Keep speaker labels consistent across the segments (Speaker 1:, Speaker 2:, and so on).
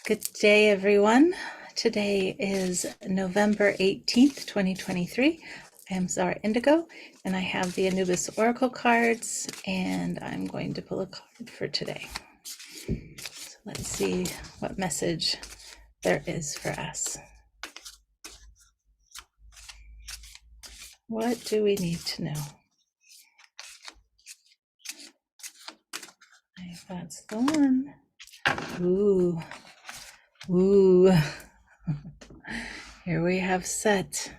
Speaker 1: Good day, everyone. Today is November 18th, 2023. I am Zara Indigo, and I have the Anubis Oracle cards, and I'm going to pull a card for today. So let's see what message there is for us. What do we need to know? If that's the one. Ooh. Here we have Set.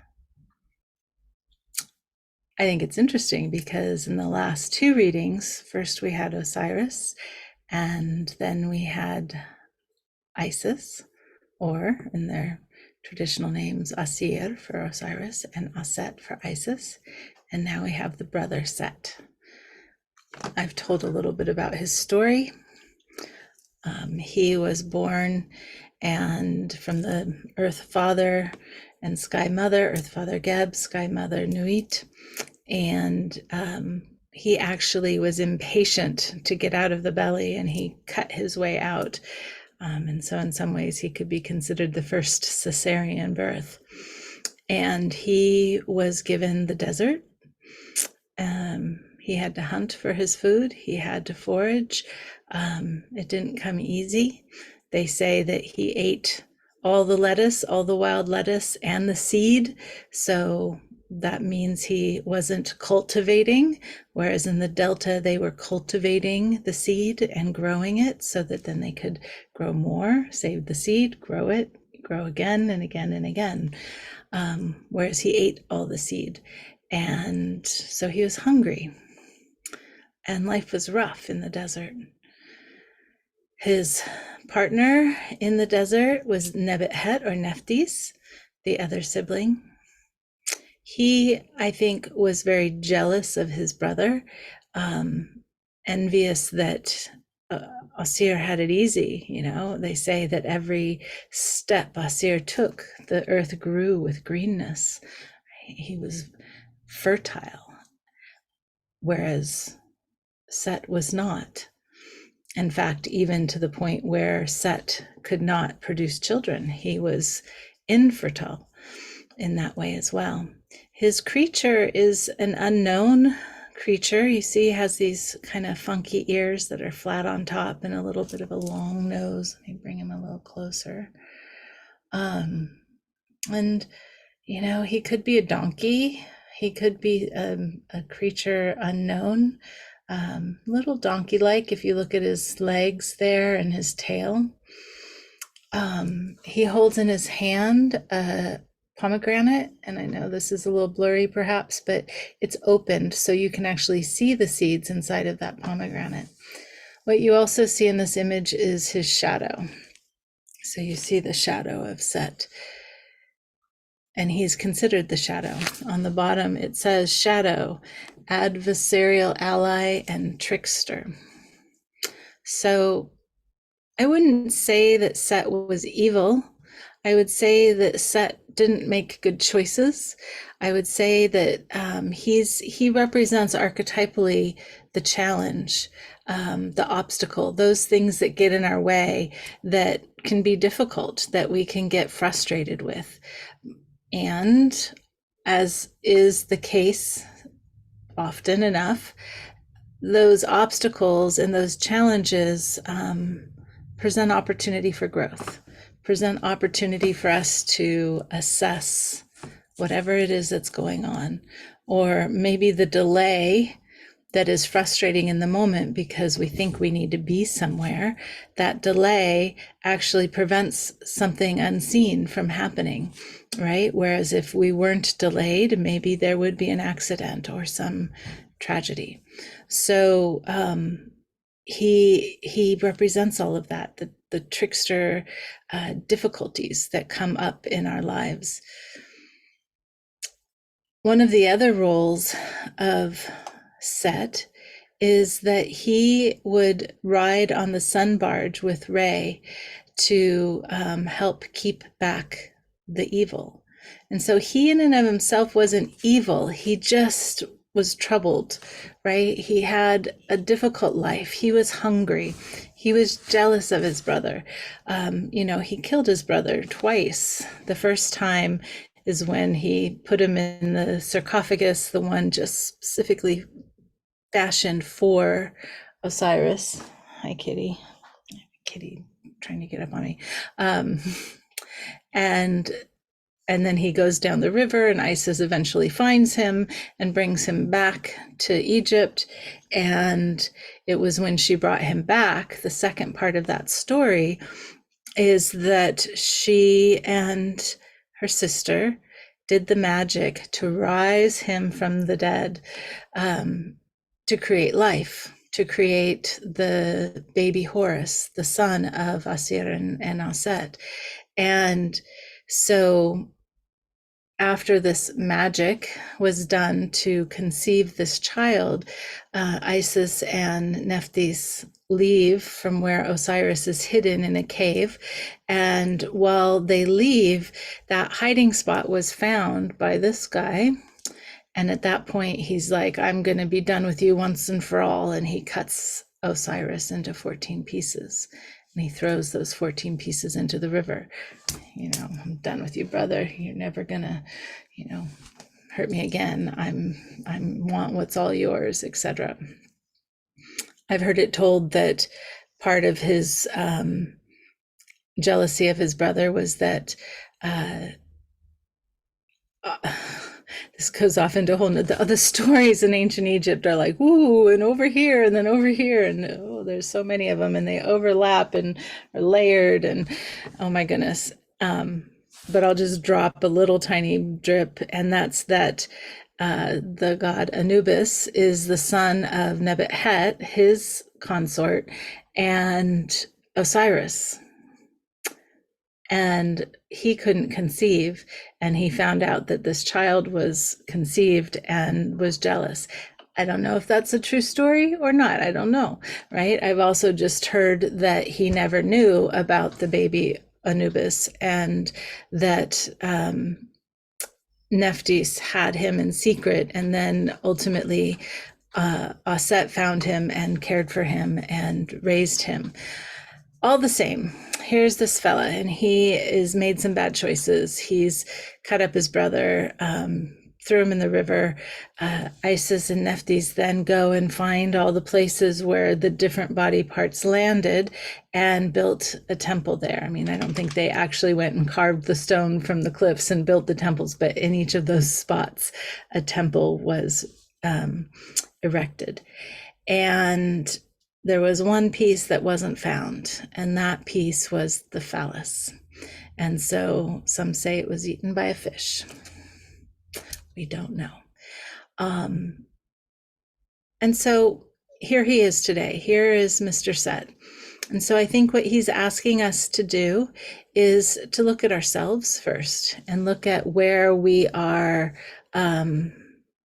Speaker 1: I think it's interesting because in the last two readings, first we had Osiris and then we had Isis, or in their traditional names, Asir for Osiris and Aset for Isis. And now we have the brother Set. I've told a little bit about his story. He was born and from the Earth Father and Sky Mother, Earth Father Geb, Sky Mother Nuit. And he actually was impatient to get out of the belly, and he cut his way out. And so in some ways he could be considered the first cesarean birth. And he was given the desert. He had to hunt for his food. He had to forage. It didn't come easy. They say that he ate all the lettuce, all the wild lettuce, and the seed. So that means he wasn't cultivating, whereas in the Delta, they were cultivating the seed and growing it so that then they could grow more, save the seed, grow it, grow again and again and again. Whereas he ate all the seed. And so he was hungry. And life was rough in the desert. His partner in the desert was Nebuchadnezzar or Nephthys, the other sibling. He, I think, was very jealous of his brother, envious that Asir had it easy. You know, they say that every step Asir took, the earth grew with greenness. He was fertile, whereas Set was not. In fact, even to the point where Set could not produce children, he was infertile in that way as well. His creature is an unknown creature. You see, he has these kind of funky ears that are flat on top and a little bit of a long nose. Let me bring him a little closer. And, you know, he could be a donkey. He could be a creature unknown. Little donkey-like if you look at his legs there and his tail. He holds in his hand a pomegranate, and I know this is a little blurry perhaps, but it's opened so you can actually see the seeds inside of that pomegranate. What you also see in this image is his shadow. So you see the shadow of Set, and he's considered the shadow. On the bottom it says shadow, adversarial ally, and trickster. So I wouldn't say that Set was evil. I would say that Set didn't make good choices. I would say that he represents archetypally the challenge, the obstacle, those things that get in our way that can be difficult, that we can get frustrated with. And as is the case often enough, those obstacles and those challenges present opportunity for growth, present opportunity for us to assess whatever it is that's going on, or maybe the delay that is frustrating in the moment because we think we need to be somewhere. That delay actually prevents something unseen from happening, right? Whereas if we weren't delayed, maybe there would be an accident or some tragedy. So he represents all of that, the trickster difficulties that come up in our lives. One of the other roles of Set is that he would ride on the sun barge with Re to help keep back the evil. And so he in and of himself wasn't evil. He just was troubled, right? He had a difficult life. He was hungry. He was jealous of his brother. He killed his brother twice. The first time is when he put him in the sarcophagus, the one just specifically fashioned for Osiris. Hi, Kitty. Kitty trying to get up on me. And then he goes down the river, and Isis eventually finds him and brings him back to Egypt. And it was when she brought him back, the second part of that story is that she and her sister did the magic to rise him from the dead, to create life, to create the baby Horus, the son of Asir and Aset. And so after this magic was done to conceive this child, Isis and Nephthys leave from where Osiris is hidden in a cave. And while they leave, that hiding spot was found by this guy. And at that point, he's like, I'm going to be done with you once and for all. And he cuts Osiris into 14 pieces. And he throws those 14 pieces into the river. I'm done with you, brother. You're never gonna, hurt me again. I want what's all yours, etc. I've heard it told that part of his jealousy of his brother was that this goes off into a whole the stories in ancient Egypt are like, woo, and over here, and then over here, and there's so many of them, and they overlap and are layered, and oh my goodness. But I'll just drop a little tiny drip, and that's that the god Anubis is the son of Nebuchadnezzar, his consort, and Osiris. And he couldn't conceive, and he found out that this child was conceived and was jealous. I don't know if that's a true story or not. I don't know, right? I've also just heard that he never knew about the baby Anubis, and that Nephthys had him in secret, and then ultimately Aset found him and cared for him and raised him. All the same, here's this fella, and he has made some bad choices. He's cut up his brother, threw him in the river. Isis and Nephthys then go and find all the places where the different body parts landed and built a temple there. I mean, I don't think they actually went and carved the stone from the cliffs and built the temples, but in each of those spots, a temple was erected. And there was one piece that wasn't found, and that piece was the phallus. And so some say it was eaten by a fish. We don't know. And so here he is today. Here is Mr. Set. And so I think what he's asking us to do is to look at ourselves first and look at where we are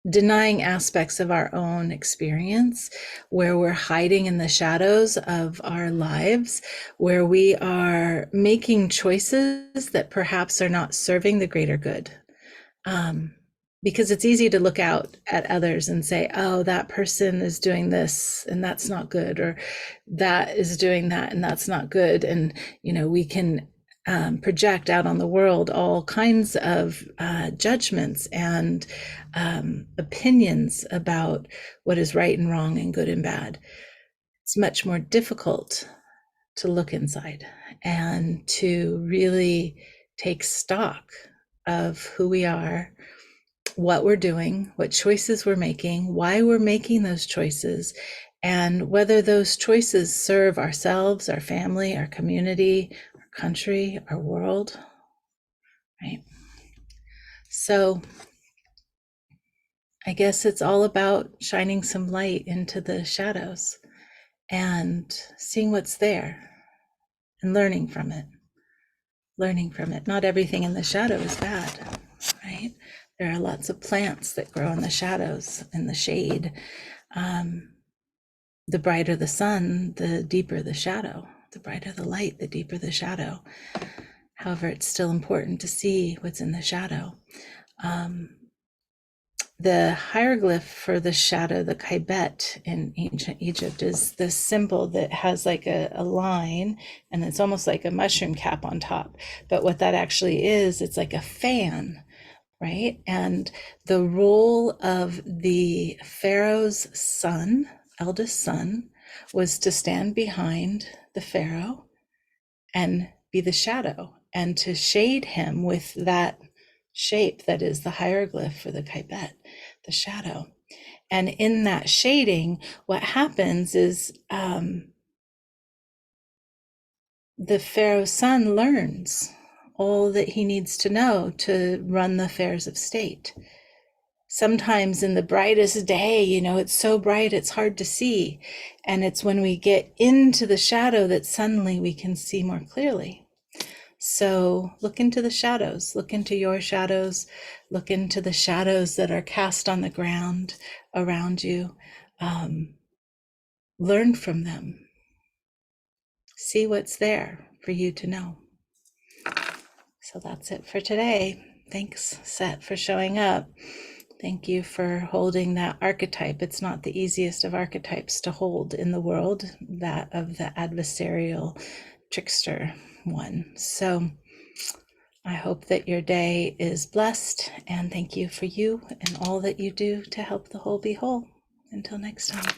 Speaker 1: denying aspects of our own experience, where we're hiding in the shadows of our lives, where we are making choices that perhaps are not serving the greater good. Because it's easy to look out at others and say, oh, that person is doing this and that's not good, or that is doing that and that's not good. And, we can project out on the world all kinds of judgments and opinions about what is right and wrong and good and bad. It's much more difficult to look inside and to really take stock of who we are, what we're doing, what choices we're making, why we're making those choices, and whether those choices serve ourselves, our family, our community, our country, our world, right? So I guess it's all about shining some light into the shadows and seeing what's there and learning from it. Not everything in the shadow is bad, right? There are lots of plants that grow in the shadows, in the shade. The brighter the sun, the deeper the shadow. The brighter the light, the deeper the shadow. However, it's still important to see what's in the shadow. the hieroglyph for the shadow, the kybet in ancient Egypt, is this symbol that has like a line, and it's almost like a mushroom cap on top. But what that actually is, it's like a fan, right? And the role of the Pharaoh's son, eldest son, was to stand behind the Pharaoh and be the shadow and to shade him with that shape that is the hieroglyph for the kybet, the shadow. And in that shading, what happens is the Pharaoh's son learns all that he needs to know to run the affairs of state. Sometimes in the brightest day, it's so bright it's hard to see. And it's when we get into the shadow that suddenly we can see more clearly. So look into the shadows, look into your shadows, look into the shadows that are cast on the ground around you. Learn from them. See what's there for you to know. So that's it for today. Thanks, Set, for showing up. Thank you for holding that archetype. It's not the easiest of archetypes to hold in the world, that of the adversarial trickster one. So I hope that your day is blessed, and thank you for you and all that you do to help the whole be whole. Until next time.